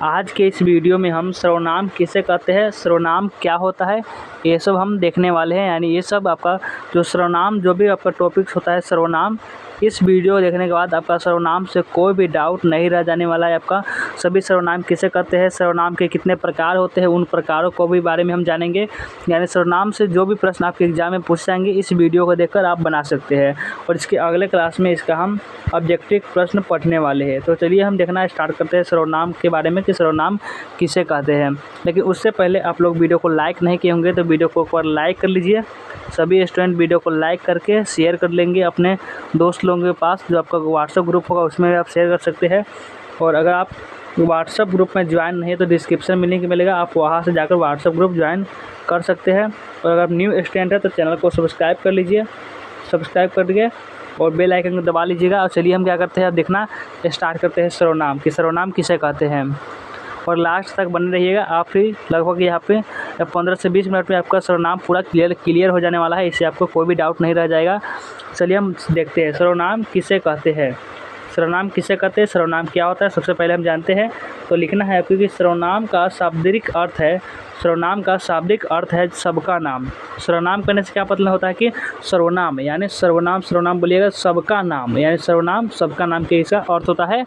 आज के इस वीडियो में हम सर्वनाम किसे कहते हैं, सर्वनाम क्या होता है, ये सब हम देखने वाले हैं। यानी ये सब आपका जो सर्वनाम जो भी आपका टॉपिक्स होता है सर्वनाम, इस वीडियो देखने के बाद आपका सर्वनाम से कोई भी डाउट नहीं रह जाने वाला है। आपका सभी सर्वनाम किसे कहते हैं, सर्वनाम के कितने प्रकार होते हैं, उन प्रकारों को भी बारे में हम जानेंगे। यानी सर्वनाम से जो भी प्रश्न आपके एग्जाम में पूछ जाएंगे इस वीडियो को देखकर आप बना सकते हैं। और इसके अगले क्लास में इसका हम ऑब्जेक्टिव प्रश्न पढ़ने वाले हैं। तो चलिए हम देखना स्टार्ट करते हैं सर्वनाम के बारे में कि सर्वनाम किसे कहते हैं। लेकिन उससे पहले आप लोग वीडियो को लाइक नहीं किए होंगे तो वीडियो को एक बार लाइक कर लीजिए। सभी स्टूडेंट वीडियो को लाइक करके शेयर कर लेंगे अपने दोस्त लोगों के पास। जो आपका व्हाट्सएप ग्रुप होगा उसमें भी आप शेयर कर सकते हैं। और अगर आप व्हाट्सएप ग्रुप में ज्वाइन नहीं है तो डिस्क्रिप्शन में लिंक मिलेगा, आप वहाँ से जाकर व्हाट्सएप ग्रुप ज्वाइन कर सकते हैं। और अगर आप न्यू स्टूडेंट है तो चैनल को सब्सक्राइब कर लीजिए, सब्सक्राइब करके और बेल आइकन को दबा लीजिएगा। और चलिए हम क्या करते हैं, अब देखना स्टार्ट करते हैं सर्वनाम कि सर्वनाम किसे कहते हैं। और लास्ट तक बने रहिएगा। आप ही लगभग यहाँ पे 15 से 20 मिनट में आपका सर्वनाम पूरा क्लियर हो जाने वाला है। इससे आपको कोई भी डाउट नहीं रह जाएगा। चलिए हम देखते हैं सर्वनाम किसे कहते हैं। सर्वनाम किसे कहते हैं, सर्वनाम क्या होता है, सबसे पहले हम जानते हैं। तो लिखना है क्योंकि सर्वनाम का शाब्दिक अर्थ है, सर्वनाम का शाब्दिक अर्थ है सबका नाम। सर्वनाम करने से क्या मतलब होता है कि सर्वनाम यानी सर्वनाम बोलिएगा सबका नाम, यानी सर्वनाम सबका नाम के इसका अर्थ होता है।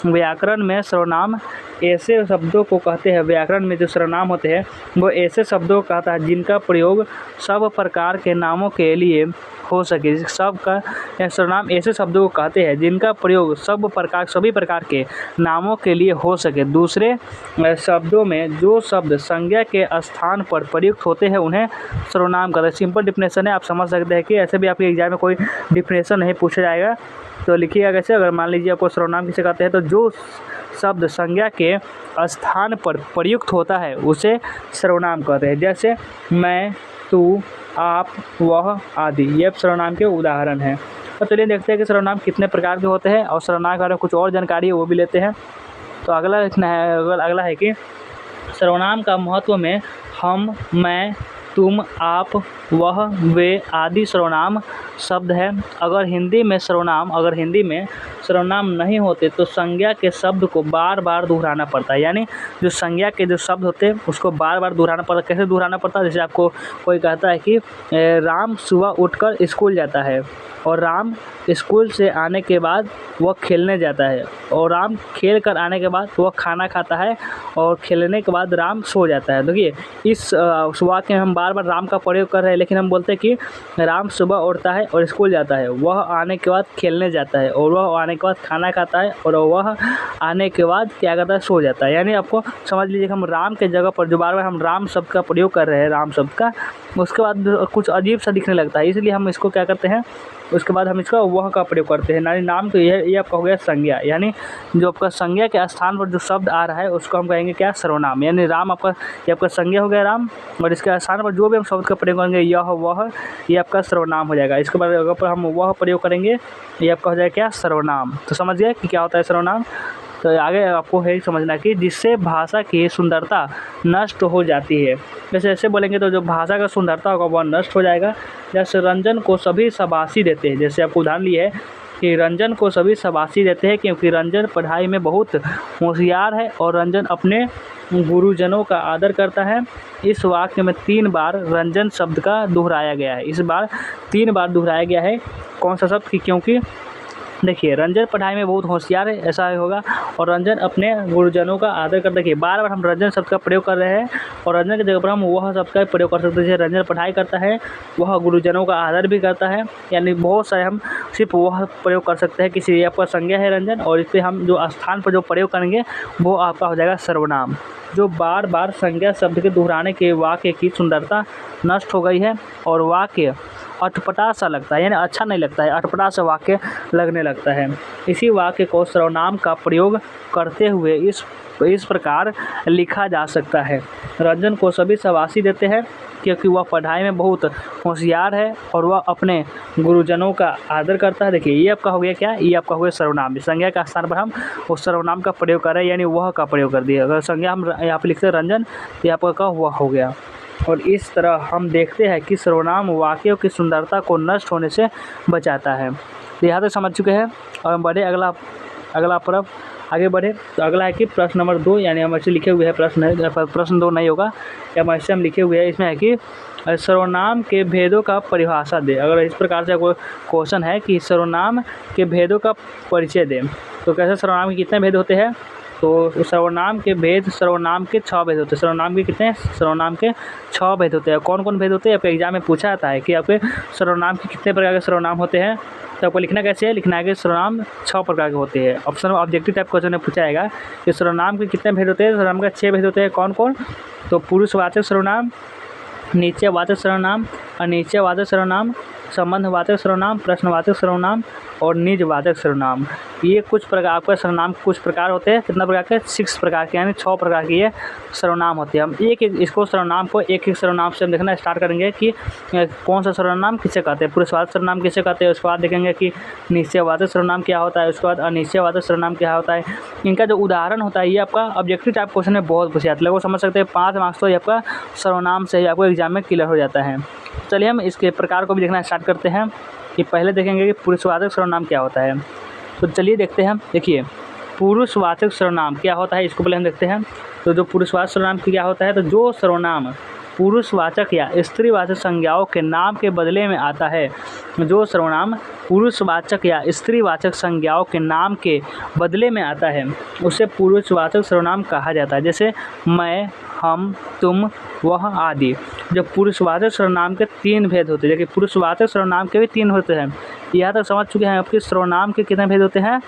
व्याकरण में सर्वनाम ऐसे शब्दों को कहते हैं, व्याकरण में जो सर्वनाम होते हैं वो ऐसे शब्दों को कहता है जिनका प्रयोग सब प्रकार के नामों के लिए हो सके। सबका सर्वनाम ऐसे शब्दों को कहते हैं जिनका प्रयोग सभी प्रकार के नामों के लिए हो सके। दूसरे शब्दों में जो शब्द संज्ञा के स्थान पर प्रयुक्त होते हैं उन्हें सर्वनाम कहते हैं। सिंपल डिफिनेशन है, आप समझ सकते हैं कि ऐसे भी आपके एग्जाम में कोई डिफिनेशन नहीं पूछा जाएगा। तो लिखिएगा कैसे, अगर मान लीजिए आपको सर्वनाम किसे कहते हैं तो जो शब्द संज्ञा के स्थान पर प्रयुक्त होता है उसे सर्वनाम कहते हैं। जैसे मैं, तू, आप, वह आदि, ये सर्वनाम के उदाहरण हैं। तो चलिए देखते हैं कि सर्वनाम कितने प्रकार के होते हैं और सर्वनाम के बारे में कुछ और जानकारी है वो भी लेते हैं। तो अगला है कि सर्वनाम का महत्व में हम, मैं, तुम, आप, वह, वे आदि सर्वनाम शब्द है। अगर हिंदी में सर्वनाम नहीं होते तो संज्ञा के शब्द को बार बार दोहराना पड़ता है। यानी जो संज्ञा के जो शब्द होते हैं उसको बार बार दोहराना पड़ता है। कैसे दोहराना पड़ता है, जैसे आपको कोई कहता है कि राम सुबह उठकर स्कूल जाता है और राम स्कूल से आने के बाद वह खेलने जाता है, और राम खेल कर आने के बाद वह खाना खाता है, और खेलने के बाद राम सो जाता है। देखिए इस वाक्य में हम बार बार राम का प्रयोग कर रहे हैं, लेकिन हम बोलते हैं कि राम सुबह उठता है और स्कूल जाता है, वह आने के बाद खेलने जाता है, और वह आने के बाद खाना खाता है, और वह आने के बाद क्या करता है, सो जाता है। यानी आपको समझ लीजिए कि हम राम के जगह पर जो बार बार हम राम शब्द का प्रयोग कर रहे हैं, राम शब्द का, उसके बाद कुछ अजीब सा दिखने लगता है, इसलिए हम इसको क्या करते हैं, उसके बाद हम इसका वह का प्रयोग करते हैं। यानी नाम तो ये आपका हो गया संज्ञा, यानी जो आपका संज्ञा के स्थान पर जो शब्द आ रहा है उसको हम कहेंगे क्या, सर्वनाम। यानी राम ये आपका संज्ञा हो गया राम, और इसके स्थान पर जो भी हम शब्द का प्रयोग करेंगे यह वह, ये आपका सर्वनाम हो जाएगा। इसके बाद अगर हम वह प्रयोग करेंगे ये आपका हो जाएगा क्या, सर्वनाम। तो समझ गए कि क्या होता है सर्वनाम। तो आगे आपको है समझना कि जिससे भाषा की सुंदरता नष्ट हो जाती है। जैसे ऐसे बोलेंगे तो जो भाषा का सुंदरता होगा वह नष्ट हो जाएगा। जैसे रंजन को सभी शाबाशी देते हैं, जैसे आपको उदाहरण लिए है कि रंजन को सभी शाबाशी देते हैं क्योंकि रंजन पढ़ाई में बहुत होशियार है और रंजन अपने गुरुजनों का आदर करता है। इस वाक्य में 3 बार रंजन शब्द का दोहराया गया है। इस बार 3 बार दोहराया गया है कौन सा शब्द की, क्योंकि देखिए रंजन पढ़ाई में बहुत होशियार है, ऐसा होगा, और रंजन अपने गुरुजनों का आदर कर। देखिए बार बार हम रंजन शब्द का प्रयोग कर रहे हैं और रंजन की जगह पर हम वह शब्द का प्रयोग कर सकते हैं। जैसे रंजन पढ़ाई करता है, वह गुरुजनों का आदर भी करता है, यानी बहुत सारे हम सिर्फ वह प्रयोग कर सकते हैं। किसी आपका संज्ञा है रंजन और इस पर हम जो स्थान पर जो प्रयोग करेंगे वो आपका हो जाएगा सर्वनाम। जो बार बार संज्ञा शब्द के दोहराने के वाक्य की सुंदरता नष्ट हो गई है और वाक्य अटपटा सा लगता है, यानी अच्छा नहीं लगता है, अटपटा सा वाक्य लगने लगता है। इसी वाक्य को सर्वनाम का प्रयोग करते हुए इस प्रकार लिखा जा सकता है। रंजन को सभी शाबाशी देते हैं क्योंकि वह पढ़ाई में बहुत होशियार है और वह अपने गुरुजनों का आदर करता है। देखिए ये आपका हो गया क्या, ये आपका हो गया सर्वनाम। संज्ञा का स्थान पर हम उस सर्वनाम का प्रयोग कर रहे हैं, यानी वह का प्रयोग कर दिए। अगर संज्ञा हम यहाँ पर लिखते हैं रंजन तो यहाँ पर वह हो गया। और इस तरह हम देखते हैं कि सर्वनाम वाक्यों की सुंदरता को नष्ट होने से बचाता है। तो यहाँ तक समझ चुके हैं और हम बढ़े अगला आगे बढ़े तो अगला है कि प्रश्न नंबर 2, यानी हम ऐसे लिखे हुए हैं प्रश्न 2 नहीं होगा, या ऐसे हम लिखे हुए हैं। इसमें है कि सर्वनाम के भेदों का परिभाषा दे। अगर इस प्रकार से कोई क्वेश्चन है कि सर्वनाम के भेदों का परिचय दें, तो कैसे सर्वनाम के कितने भेद होते हैं? तो सर्वनाम के भेद, सर्वनाम के 6 भेद होते हैं। सर्वनाम के कितने? सर्वनाम के 6 भेद होते हैं। कौन कौन भेद होते हैं? आपके एग्जाम में पूछा जाता है कि आपके सर्वनाम के कितने प्रकार के सर्वनाम होते हैं, तो आपको लिखना कैसे है? लिखना है कि सर्वनाम 6 प्रकार के होते हैं। ऑप्शन में ऑब्जेक्टिव टाइप क्वेश्चन में पूछा जाएगा कि सर्वनाम के कितने भेद होते हैं? सर्वनाम के 6 भेद होते हैं। कौन कौन? तो पुरुषवाचक सर्वनाम, निश्चयवाचक सर्वनाम, अनिश्चयवाचक सर्वनाम, संबंधवाचक सर्वनाम, प्रश्नवाचक सर्वनाम और निजवाचक सर्वनाम। ये कुछ प्रकार आपका सर्वनाम कुछ प्रकार होते हैं। कितना प्रकार के? 6 प्रकार के, यानी 6 प्रकार के ये सर्वनाम होते हैं। हम एक एक इसको सर्वनाम को एक एक सर्वनाम से हम देखना स्टार्ट करेंगे कि कौन सा सर्वनाम किसे कहते हैं, पुरुषवाचक सर्वनाम किसे कहते हैं। उसके बाद देखेंगे कि निश्चयवाचक सर्वनाम क्या होता है, उसके बाद अनिश्चयवाचक सर्वनाम क्या होता है। इनका जो उदाहरण होता है ये आपका ऑब्जेक्टिव टाइप क्वेश्चन में बहुत पूछा जाता है। लोग समझ सकते हैं 5 मार्क्स तो ये आपका सर्वनाम से ही आपको एग्जाम में क्लियर हो जाता है। चलिए हम इसके प्रकार को भी देखना स्टार्ट करते हैं कि पहले देखेंगे कि पुरुषवाचक सर्वनाम क्या होता है। तो चलिए देखते हैं। देखिए पुरुषवाचक सर्वनाम क्या होता है, इसको पहले हम देखते हैं। तो जो पुरुषवाचक सर्वनाम क्या होता है, तो जो सर्वनाम पुरुषवाचक या स्त्रीवाचक संज्ञाओं के नाम के बदले में आता है, जो सर्वनाम पुरुषवाचक या स्त्रीवाचक संज्ञाओं के नाम के बदले में आता है उसे पुरुषवाचक सर्वनाम कहा जाता है। जैसे मैं, हम, तुम, वह आदि। जो पुरुषवाचक सर्वनाम के 3 भेद होते हैं, देखिए पुरुषवाचक सर्वनाम के भी 3 होते हैं। यहाँ तक समझ चुके हैं आपके सर्वनाम के कितने भेद होते हैं।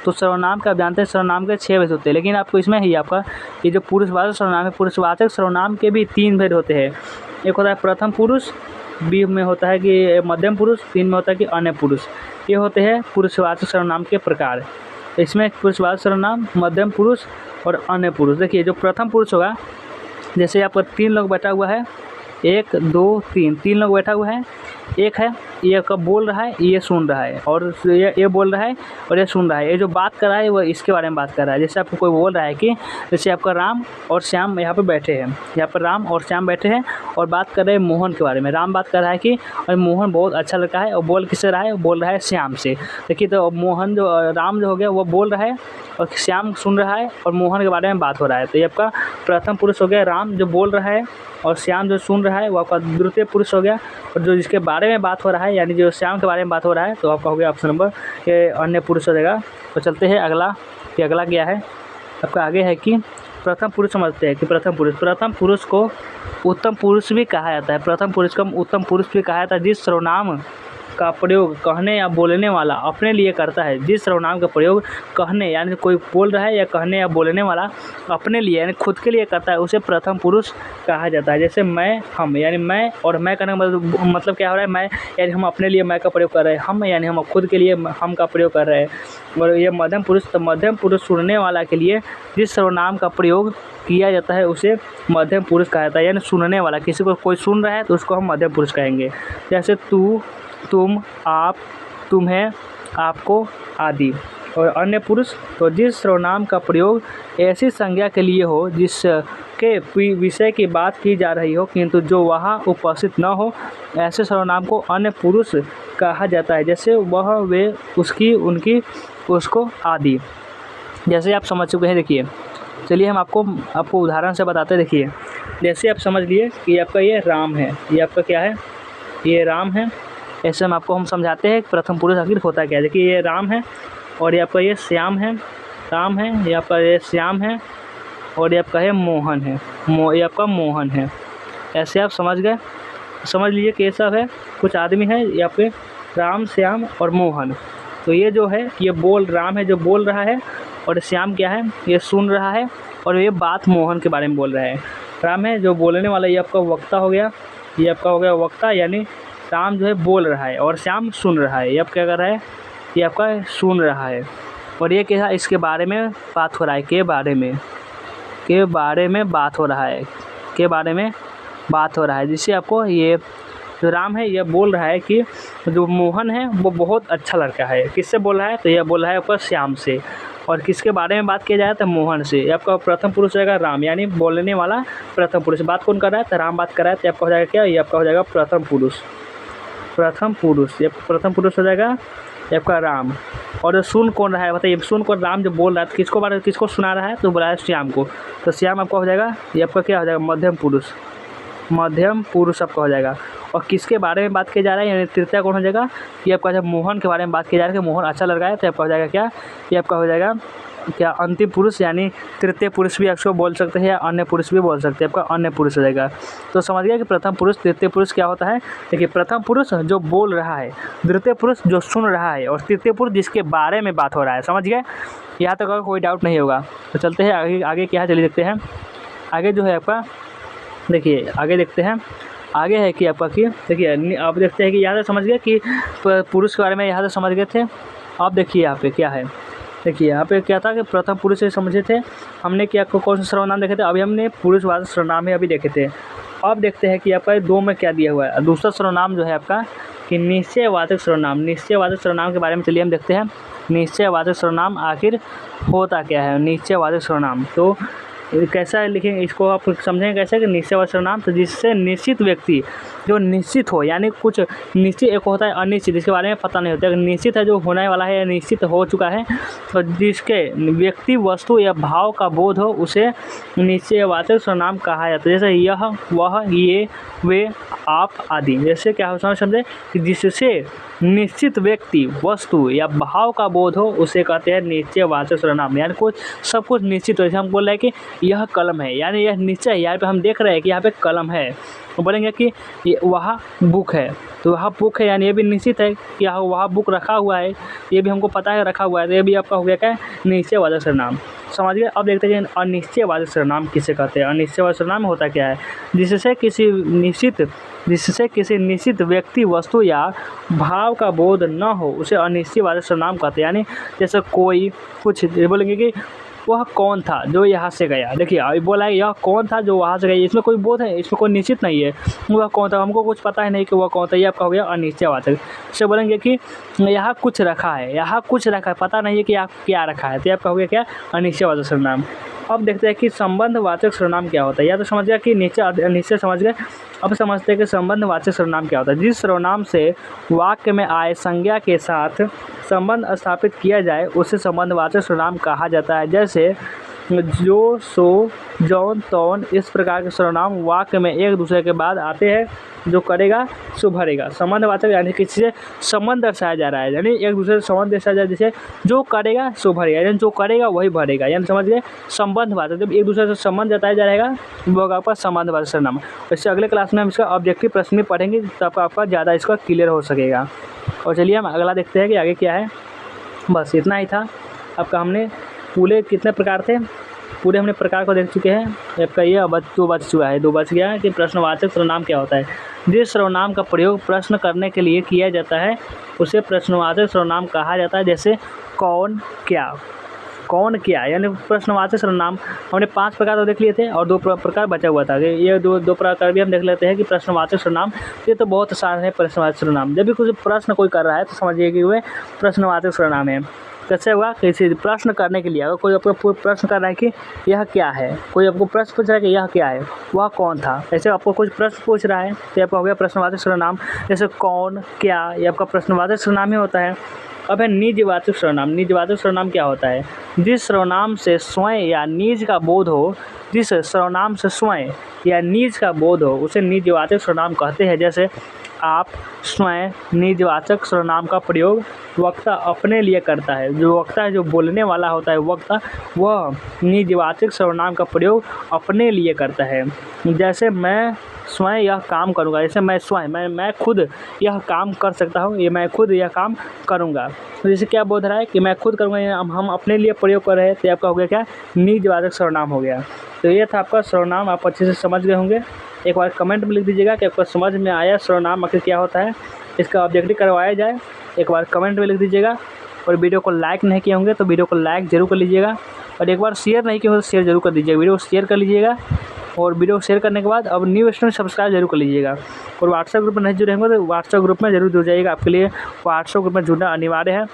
तो सर्वनाम का आप जानते हैं सर्वनाम के 6 भेद होते हैं, लेकिन आपको इसमें ही आपका ये जो पुरुषवाचक सर्वनाम है, पुरुषवाचक सर्वनाम के भी 3 भेद होते हैं। एक होता है प्रथम पुरुष, बी में होता है कि मध्यम पुरुष, 3 में होता है कि अन्य पुरुष। ये होते हैं पुरुषवाचक सर्वनाम के प्रकार। इसमें पुरुषवाचक सर्वनाम, मध्यम पुरुष और अन्य पुरुष। देखिए जो प्रथम पुरुष होगा, जैसे आपका 3 लोग बैठा हुआ है, 1 2 3, 3 लोग बैठा हुआ है। एक है ये कब बोल रहा है, ये सुन रहा है, और ये बोल रहा है और ये सुन रहा है। ये जो बात कर रहा है वो इसके बारे में बात कर रहा है। जैसे आपको कोई बोल रहा है कि जैसे आपका राम और श्याम यहाँ पे बैठे हैं, यहाँ पर राम और श्याम बैठे हैं और बात कर रहे हैं मोहन के बारे में। राम बात कर रहा है कि और मोहन बहुत अच्छा लड़का है, और बोल किससे रहा है? वो बोल रहा है श्याम से। देखिए तो मोहन जो राम जो हो गया वो बोल रहा है और श्याम सुन रहा है और मोहन के बारे में बात हो रहा है। तो ये आपका प्रथम पुरुष हो गया राम जो बोल रहा है, और श्याम जो सुन रहा है वो आपका द्वितीय पुरुष हो गया। और जो जिसके बारे में बात हो रहा है, यानी जो श्याम के बारे में बात हो रहा है, तो आपका हो गया ऑप्शन नंबर के अन्य पुरुष हो जाएगा। तो चलते हैं अगला कि अगला क्या है आपका। आगे है कि प्रथम पुरुष समझते हैं कि प्रथम पुरुष को उत्तम पुरुष भी कहा जाता है। प्रथम पुरुष को उत्तम पुरुष भी कहा जाता है जिस सर्वनाम का प्रयोग कहने या बोलने वाला अपने लिए करता है। जिस सर्वनाम का प्रयोग कहने, यानी कोई बोल रहा है या कहने या बोलने वाला अपने लिए यानी खुद के लिए करता है, उसे प्रथम पुरुष कहा जाता है। जैसे मैं, हम, यानी मैं और मैं करने का मतलब क्या हो रहा है? मैं यानी हम अपने लिए मैं का प्रयोग कर रहे हैं, हम यानी हम खुद के लिए हम का प्रयोग कर रहे हैं। और ये मध्यम पुरुष, तो मध्यम पुरुष सुनने वाला के लिए जिस सर्वनाम का प्रयोग किया जाता है उसे मध्यम पुरुष कहा जाता है। यानी सुनने वाला, किसी को कोई सुन रहा है तो उसको हम मध्यम पुरुष कहेंगे। जैसे तू, तुम, आप, तुम्हें, आपको आदि। और अन्य पुरुष, तो जिस सर्वनाम का प्रयोग ऐसी संज्ञा के लिए हो जिसके विषय की बात की जा रही हो किंतु जो वहाँ उपस्थित न हो, ऐसे सर्वनाम को अन्य पुरुष कहा जाता है। जैसे वह, वे, उसकी, उनकी, उसको आदि। जैसे आप समझ चुके हैं। देखिए चलिए हम आपको उदाहरण से बताते हैं। देखिए जैसे आप समझ लिए कि आपका ये राम है, ये आपका क्या है? ये राम है। ऐसे हम समझाते हैं कि प्रथम पुरुष आखिर होता क्या है। देखिए ये राम है और ये आपका ये श्याम है, राम है, ये आपका ये श्याम है, और ये आपका है मोहन है, ये आपका मोहन है। ऐसे आप समझ गए। समझ लीजिए कि ये सब है कुछ आदमी है, ये आपके राम, श्याम और मोहन। तो ये जो है ये राम है जो बोल रहा है, और श्याम क्या है? ये सुन रहा है, और ये बात मोहन के बारे में बोल रहा है। राम है जो बोलने वाला, ये आपका वक्ता हो गया, ये आपका हो गया वक्ता, यानी राम जो है बोल रहा है और श्याम सुन रहा है। ये आप क्या कर रहा है? ये आपका सुन रहा है। और ये क्या है? इसके बारे में बात हो रहा है, के बारे में बात हो रहा है, के बारे में बात हो रहा है। जिससे आपको ये जो राम है ये बोल रहा है कि जो मोहन है वो बहुत अच्छा लड़का है। किससे बोल रहा है? तो यह बोल रहा है आपका श्याम से। और किसके बारे में बात किया जाए तो मोहन से। ये आपका प्रथम पुरुष रहेगा राम, यानी बोलने वाला प्रथम पुरुष। बात कौन कर रहा है? तो राम बात कर रहा है। तो आपका हो जाएगा क्या? ये आपका हो जाएगा प्रथम पुरुष। ये प्रथम पुरुष हो जाएगा। ये आपका राम। और जो सुन कौन रहा है बताइए, सुन कौन, राम जो बोल रहा है तो किसको सुना रहा है, तो बोला है श्याम को। तो श्याम आपका हो जाएगा, ये आपका क्या हो जाएगा, मध्यम पुरुष, मध्यम पुरुष आपका हो जाएगा। और किसके बारे में बात किया जा रहा है, यानी तृतीय कौन हो जाएगा, ये आपका जब मोहन के बारे में बात किया जा रहा है कि मोहन अच्छा लड़का है, तो आपका हो जाएगा क्या, ये आपका हो जाएगा क्या, अंतिम पुरुष, यानी तृतीय पुरुष भी आपको बोल सकते हैं या अन्य पुरुष भी बोल सकते हैं, आपका अन्य पुरुष हो जाएगा। तो समझ गया कि प्रथम पुरुष तृतीय पुरुष क्या होता है। देखिए प्रथम पुरुष जो बोल रहा है, द्वितीय पुरुष जो सुन रहा है, और तृतीय पुरुष जिसके बारे में बात हो रहा है। समझ गए, यहाँ तक अगर कोई डाउट नहीं होगा। तो चलते हैं आगे, आगे क्या है चलिए देखते हैं। आगे जो है आपका, देखिए आगे देखते हैं, आगे है कि आपका कि देखिए आप देखते हैं कि यहाँ से समझ गए कि पुरुष के बारे में यहाँ से समझ गए थे। आप देखिए यहाँ पे क्या है, देखिए यहाँ पे क्या था कि प्रथम पुरुष से समझे थे हमने कि आपको कौन सा सर्वनाम देखे थे, अभी हमने पुरुषवाचक सर्वनाम ही अभी देखे थे। अब देखते हैं कि आपका दो में क्या दिया हुआ है। दूसरा सर्वनाम जो है आपका कि निश्चयवाचक सर्वनाम। निश्चयवाचक सर्वनाम के बारे में चलिए हम देखते हैं, निश्चयवाचक सर्वनाम आखिर होता क्या है। निश्चयवाचक सर्वनाम तो कैसा लिखेंगे, इसको आप समझेंगे कैसे कि निश्चयवाचक सर्वनाम, तो जिससे निश्चित व्यक्ति जो निश्चित हो, यानी कुछ निश्चित, एक होता है अनिश्चित जिसके बारे में पता नहीं होता, अगर निश्चित है जो होने वाला है या निश्चित हो चुका है, तो जिसके व्यक्ति वस्तु या भाव का बोध हो उसे निश्चयवाचक सर्वनाम कहा जाता है। जैसे यह, वह, ये, वे, आप आदि। जैसे क्या हो समझे कि जिससे निश्चित व्यक्ति वस्तु या भाव का बोध हो उसे कहते हैं निश्चयवाचक सर्वनाम। यानी कुछ सब कुछ निश्चित हो, जैसे हम बोल रहे हैं कि यह कलम है, यानी यह निश्चय, यहाँ पे हम देख रहे हैं कि यहाँ पे कलम है, तो बोलेंगे कि वहाँ बुक है, तो वहाँ बुक है, यानी ये भी निश्चित है कि वहाँ बुक रखा हुआ है, ये भी हमको पता है रखा हुआ है, तो ये भी आपका हो गया क्या, निश्चयवाचक सर्वनाम। समझ गए। अब देखते हैं अनिश्चयवाचक सर्वनाम किसे कहते हैं। अनिश्चयवाचक सर्वनाम होता क्या है, जिससे किसी निश्चित व्यक्ति वस्तु या भाव का बोध न हो उसे अनिश्चयवाचक सर्वनाम कहते हैं। यानी जैसे कोई कुछ बोलेंगे कि वह कौन था जो यहाँ से गया, देखिए अभी बोला है यह कौन था जो वहाँ से गया, इसमें कोई बोध है, इसमें कोई निश्चित नहीं है, वह कौन था, हमको कुछ पता है नहीं कि वह कौन था, ये आपका हो गया अनिश्चयवाचक। इससे बोलेंगे कि यहाँ कुछ रखा है, यहाँ कुछ रखा है, पता नहीं है कि आप क्या रखा है, तो आपका हो गया क्या, अनिश्चयवाचक सर्वनाम। अब देखते हैं कि संबंधवाचक सर्वनाम क्या होता है। या तो समझ गया कि निश्चय समझ गए, अब समझते हैं कि संबंधवाचक सर्वनाम क्या होता है। जिस सर्वनाम से वाक्य में आए संज्ञा के साथ संबंध स्थापित किया जाए उसे संबंधवाचक सर्वनाम कहा जाता है। जैसे जो, सो, जौन, तौन, इस प्रकार के सर्वनाम वाक्य में एक दूसरे के बाद आते हैं, जो करेगा सो भरेगा। संबंधवाचक यानी किसी से संबंध दर्शाया जा रहा है, यानी एक दूसरे से संबंध दर्शाया जा रहा है, जैसे जो करेगा सो भरेगा, यानी जो करेगा वही भरेगा, यानी समझ गए संबंधवाचक। जब एक दूसरे से संबंध जताया जा रहेगा वो होगा आपका संबंधवाचक सर्वनाम। इससे अगले क्लास में हम इसका ऑब्जेक्टिव प्रश्न भी पढ़ेंगे, तब आपका ज़्यादा इसका क्लियर हो सकेगा। और चलिए हम अगला देखते हैं कि आगे क्या है। बस इतना ही था आपका, हमने पूरे कितने प्रकार थे, पूरे हमने प्रकार को देख चुके हैं। आपका ये दो बच चुका है, दो बच गया है कि प्रश्नवाचक सर्वनाम क्या होता है। जिस सर्वनाम का प्रयोग प्रश्न करने के लिए किया जाता है उसे प्रश्नवाचक सर्वनाम कहा जाता है। जैसे कौन, क्या, कौन क्या, यानी प्रश्नवाचक सर्वनाम हमने 5 प्रकार तो देख लिए थे और 2 प्रकार बचा हुआ था। ये दो प्रकार भी हम देख लेते हैं कि प्रश्नवाचक सर्वनाम, ये तो बहुत आसान है। प्रश्नवाचक सर्वनाम जब भी कुछ प्रश्न कोई कर रहा है तो समझिए कि वह प्रश्नवाचक सर्वनाम है। कैसे हुआ, किसी प्रश्न करने के लिए अगर कोई आपको प्रश्न कर रहा है कि यह क्या है, कोई आपको प्रश्न पूछ रहा है कि यह क्या है, वह कौन था, ऐसे आपको कुछ प्रश्न पूछ रहा है तो आपका हो गया प्रश्नवाचक सर्वनाम। जैसे कौन, क्या, ये आपका प्रश्नवाचक सर्वनाम ही होता है। अब है निजवाचक सर्वनाम। निजवाचक सर्वनाम क्या होता है, जिस सर्वनाम से स्वयं या निज का बोध हो, जिस सर्वनाम से स्वयं या निज का बोध हो उसे निजवाचक सर्वनाम कहते हैं। जैसे आप, स्वयं। निजवाचक सर्वनाम का प्रयोग वक्ता अपने लिए करता है, जो वक्ता है, जो बोलने वाला होता है वक्ता, वह निजवाचक सर्वनाम का प्रयोग अपने लिए करता है। जैसे मैं स्वयं यह काम करूँगा, जैसे मैं स्वयं, मैं खुद यह काम कर सकता हूँ, ये मैं खुद यह काम करूँगा, तो जैसे क्या बोल रहा है कि मैं खुद करूँगा, हम अपने लिए प्रयोग कर रहे हैं, तो आपका हो गया क्या, निजवाचक सर्वनाम हो गया। तो ये था आपका सर्वनाम, आप अच्छे से समझ गए होंगे। एक बार कमेंट में लिख दीजिएगा कि आपको समझ में आया सर्वनाम आखिर क्या होता है, इसका ऑब्जेक्टिव करवाया जाए, एक बार कमेंट में लिख दीजिएगा। और वीडियो को लाइक नहीं किए होंगे तो वीडियो को लाइक जरूर कर लीजिएगा, और एक बार शेयर नहीं किए हो तो शेयर जरूर कर दीजिएगा, वीडियो को शेयर कर लीजिएगा। और वीडियो शेयर करने के बाद अब न्यू स्टूडेंट सब्सक्राइब जरूर कर लीजिएगा। और व्हाट्सएप ग्रुप में नहीं जुड़े होंगे तो व्हाट्सएप ग्रुप में जरूर जुड़ जाइएगा, आपके लिए व्हाट्सएप ग्रुप में जुड़ना अनिवार्य है।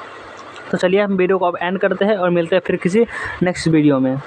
तो चलिए हम वीडियो को अब एंड करते हैं और मिलते हैं फिर किसी नेक्स्ट वीडियो में।